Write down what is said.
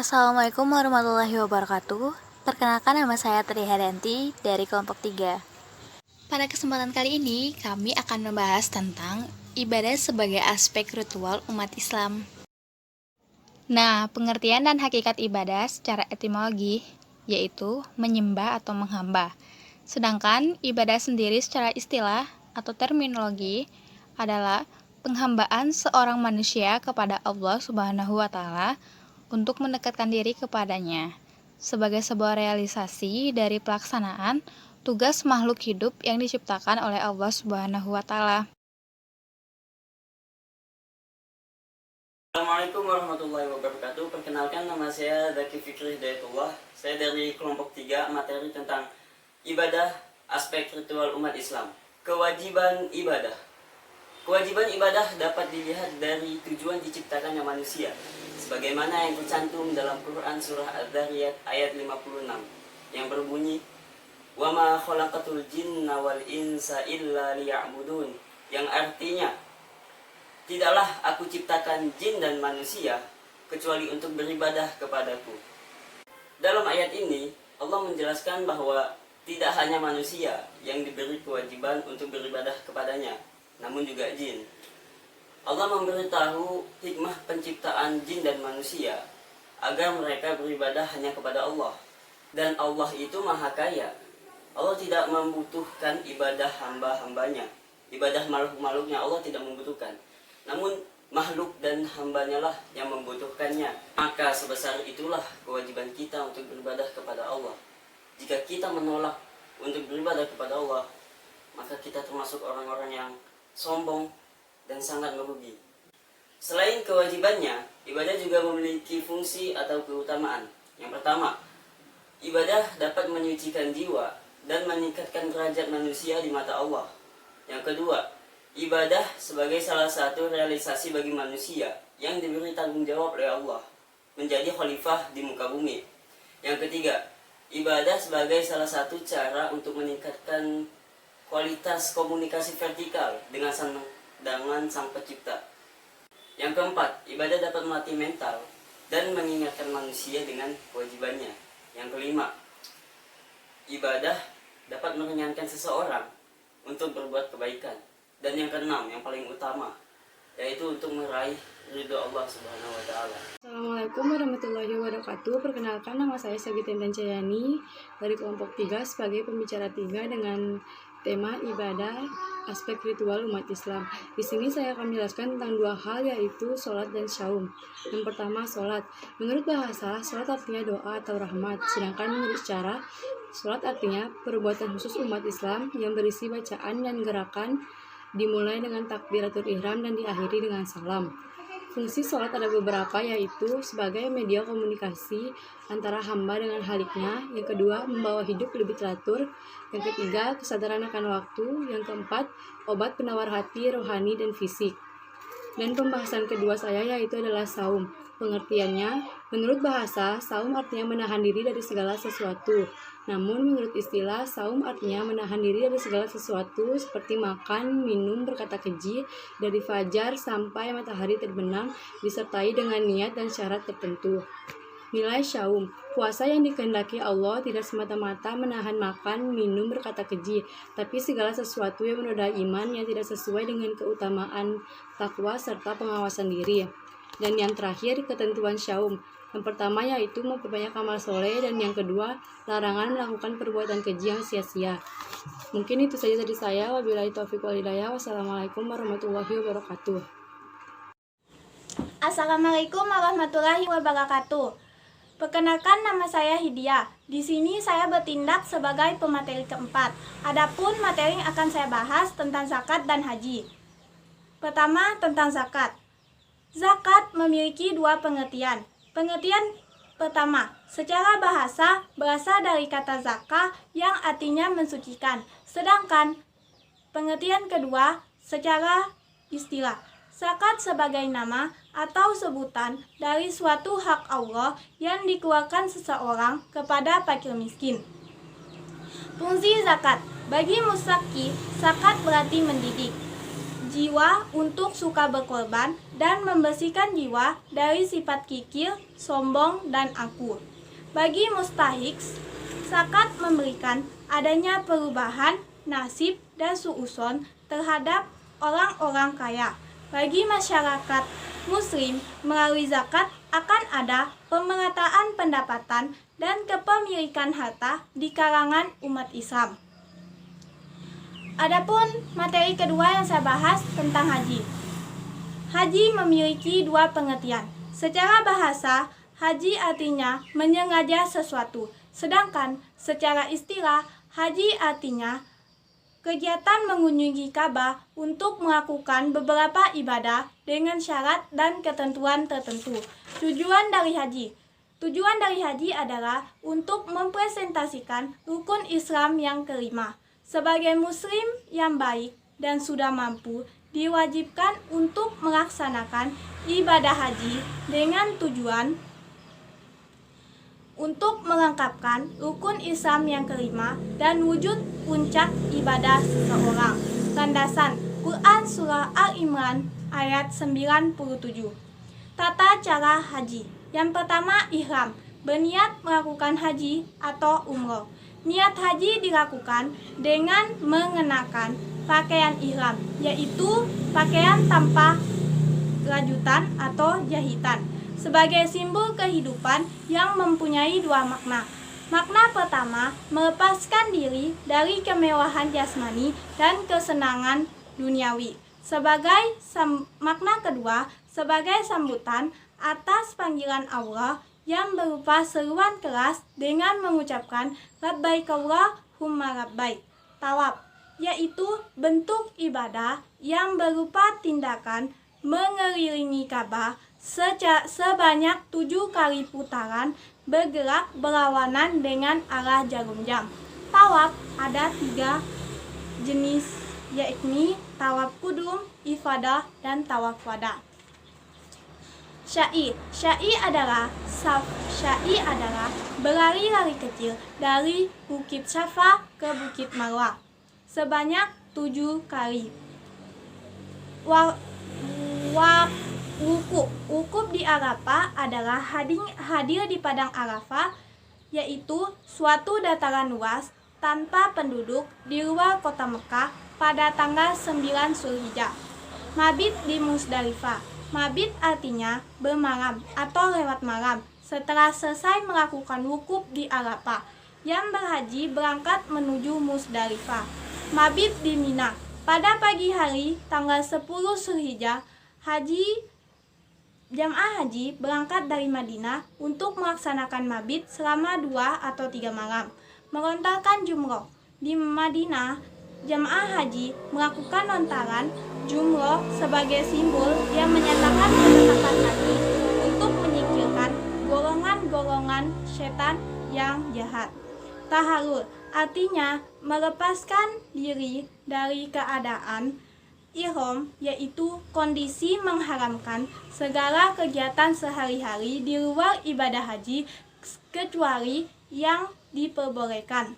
Assalamualaikum warahmatullahi wabarakatuh. Perkenalkan, nama saya Tri Haryanti dari kelompok 3. Pada kesempatan kali ini, kami akan membahas tentang ibadah sebagai aspek ritual umat Islam. Nah, pengertian dan hakikat ibadah secara etimologi yaitu menyembah atau menghamba. Sedangkan ibadah sendiri secara istilah atau terminologi adalah penghambaan seorang manusia kepada Allah Subhanahu wa taala untuk mendekatkan diri kepadanya sebagai sebuah realisasi dari pelaksanaan tugas makhluk hidup yang diciptakan oleh Allah Subhanahu wa taala. Assalamualaikum warahmatullahi wabarakatuh. Perkenalkan, nama saya Zaki Fikri Hidayatullah. Saya dari kelompok 3, materi tentang ibadah, aspek ritual umat Islam. Kewajiban ibadah. Kewajiban ibadah dapat dilihat dari tujuan diciptakannya manusia, sebagaimana yang tercantum dalam Quran surah Adz-Dzariyat ayat 56 yang berbunyi, "Wa ma khalaqatul jinna wal insa illa liya'budun", yang artinya, tidaklah aku ciptakan jin dan manusia kecuali untuk beribadah kepadaku. Dalam ayat ini, Allah menjelaskan bahwa tidak hanya manusia yang diberi kewajiban untuk beribadah kepadanya, namun juga jin. Allah memberitahu hikmah penciptaan jin dan manusia agar mereka beribadah hanya kepada Allah. Dan Allah itu maha kaya. Allah tidak membutuhkan ibadah hamba-hambanya. Ibadah makhluk-makhluknya Allah tidak membutuhkan. Namun makhluk dan hambanya lah yang membutuhkannya. Maka sebesar itulah kewajiban kita untuk beribadah kepada Allah. Jika kita menolak untuk beribadah kepada Allah, maka kita termasuk orang-orang yang sombong dan sangat merugi. Selain kewajibannya, ibadah juga memiliki fungsi atau keutamaan. Yang pertama, ibadah dapat menyucikan jiwa dan meningkatkan derajat manusia di mata Allah. Yang kedua, ibadah sebagai salah satu realisasi bagi manusia yang diberi tanggung jawab oleh Allah menjadi khalifah di muka bumi. Yang ketiga, ibadah sebagai salah satu cara untuk meningkatkan kualitas komunikasi vertikal dengan Sang Pencipta. Yang keempat, ibadah dapat melatih mental dan mengingatkan manusia dengan kewajibannya. Yang kelima, ibadah dapat meringankan seseorang untuk berbuat kebaikan. Dan yang keenam, yang paling utama, yaitu untuk meraih ridho Allah Subhanahu wa taala. Assalamualaikum warahmatullahi wabarakatuh. Perkenalkan, nama saya Sagitin Tancayani dari kelompok 3 sebagai pembicara 3 dengan tema ibadah aspek ritual umat Islam. Di sini saya akan menjelaskan tentang dua hal, yaitu sholat dan syaum. Yang pertama, sholat. Menurut bahasa, sholat artinya doa atau rahmat. Sedangkan menurut cara, sholat artinya perbuatan khusus umat Islam yang berisi bacaan dan gerakan, dimulai dengan takbiratul ihram dan diakhiri dengan salam. Fungsi sholat ada beberapa, yaitu sebagai media komunikasi antara hamba dengan Khaliknya. Yang kedua, membawa hidup lebih teratur. Yang ketiga, kesadaran akan waktu. Yang keempat, obat penawar hati, rohani, dan fisik. Dan pembahasan kedua saya yaitu adalah saum. Pengertiannya, menurut bahasa, saum artinya menahan diri dari segala sesuatu. Namun menurut istilah, saum artinya menahan diri dari segala sesuatu seperti makan, minum, berkata keji, dari fajar sampai matahari terbenam, disertai dengan niat dan syarat tertentu. Nilai syaum, puasa yang dikehendaki Allah tidak semata-mata menahan makan, minum, berkata keji, tapi segala sesuatu yang menodai iman yang tidak sesuai dengan keutamaan takwa serta pengawasan diri. Dan yang terakhir, ketentuan syaum. Yang pertama yaitu memperbanyak amal soleh, dan yang kedua, larangan melakukan perbuatan keji yang sia-sia. Mungkin itu saja dari saya. Wabillahi taufiq wal hidayah. Wassalamualaikum warahmatullahi wabarakatuh. Assalamualaikum warahmatullahi wabarakatuh. Perkenalkan, nama saya Hidia. Di sini saya bertindak sebagai pemateri keempat. Adapun materi yang akan saya bahas tentang zakat dan haji. Pertama, tentang zakat. Zakat memiliki dua pengertian. Pengertian pertama, secara bahasa berasal dari kata zakah yang artinya mensucikan. Sedangkan pengertian kedua, secara istilah. Zakat sebagai nama atau sebutan dari suatu hak Allah yang dikeluarkan seseorang kepada fakir miskin. Fungsi zakat. Bagi muzaki, zakat berarti mendidik. jiwa untuk suka berkorban dan membersihkan jiwa dari sifat kikir, sombong, dan aku. Bagi mustahik, zakat memberikan adanya perubahan nasib dan suudzon terhadap orang-orang kaya. Bagi masyarakat muslim, melalui zakat akan ada pemerataan pendapatan dan kepemilikan harta di kalangan umat Islam. Adapun materi kedua yang saya bahas tentang haji. Haji memiliki dua pengertian. Secara bahasa, haji artinya menyengaja sesuatu. Sedangkan secara istilah, haji artinya kegiatan mengunjungi Ka'bah untuk melakukan beberapa ibadah dengan syarat dan ketentuan tertentu. Tujuan dari haji adalah untuk mempresentasikan rukun Islam yang kelima. Sebagai muslim yang baik dan sudah mampu, diwajibkan untuk melaksanakan ibadah haji dengan tujuan untuk melengkapkan rukun Islam yang kelima dan wujud puncak ibadah seseorang. Landasan Quran Surah Al-Imran ayat 97. Tata cara haji. Yang pertama, ihram, berniat melakukan haji atau umroh. Niat haji dilakukan dengan mengenakan pakaian ihram, yaitu pakaian tanpa rajutan atau jahitan, sebagai simbol kehidupan yang mempunyai dua makna. Makna pertama, melepaskan diri dari kemewahan jasmani dan kesenangan duniawi. Makna kedua, sebagai sambutan atas panggilan Allah yang berupa seruan keras dengan mengucapkan labbaik Allahumma labbaik. Tawaf, yaitu bentuk ibadah yang berupa tindakan mengelilingi Ka'bah sebanyak 7 kali putaran bergerak berlawanan dengan arah jarum jam. Tawaf ada 3 jenis, yakni tawaf kudum, ifadah, dan tawaf wada. Sya'i adalah berlari-lari kecil dari Bukit Safa ke Bukit Marwah sebanyak 7 kali. Wukuf di Arafah adalah hadir di padang Arafah, yaitu suatu dataran luas tanpa penduduk di luar kota Mekah pada tanggal 9 Zulhijjah. Mabit di Musdalifah. Mabit artinya bermalam atau lewat malam setelah selesai melakukan wukuf di Arafah. Yang berhaji berangkat menuju Musdalifah. Mabit di Mina. Pada pagi hari tanggal 10 Zulhijjah, jamaah haji berangkat dari Madinah untuk melaksanakan mabit selama 2 atau 3 malam. Melontarkan jumroh. Di Madinah, jamaah haji melakukan lontaran jumroh sebagai simbol yang menyatakan penetapan haji untuk menyingkirkan golongan-golongan setan yang jahat. Tahalul artinya melepaskan diri dari keadaan ihram, yaitu kondisi mengharamkan segala kegiatan sehari-hari di luar ibadah haji kecuali yang diperbolehkan.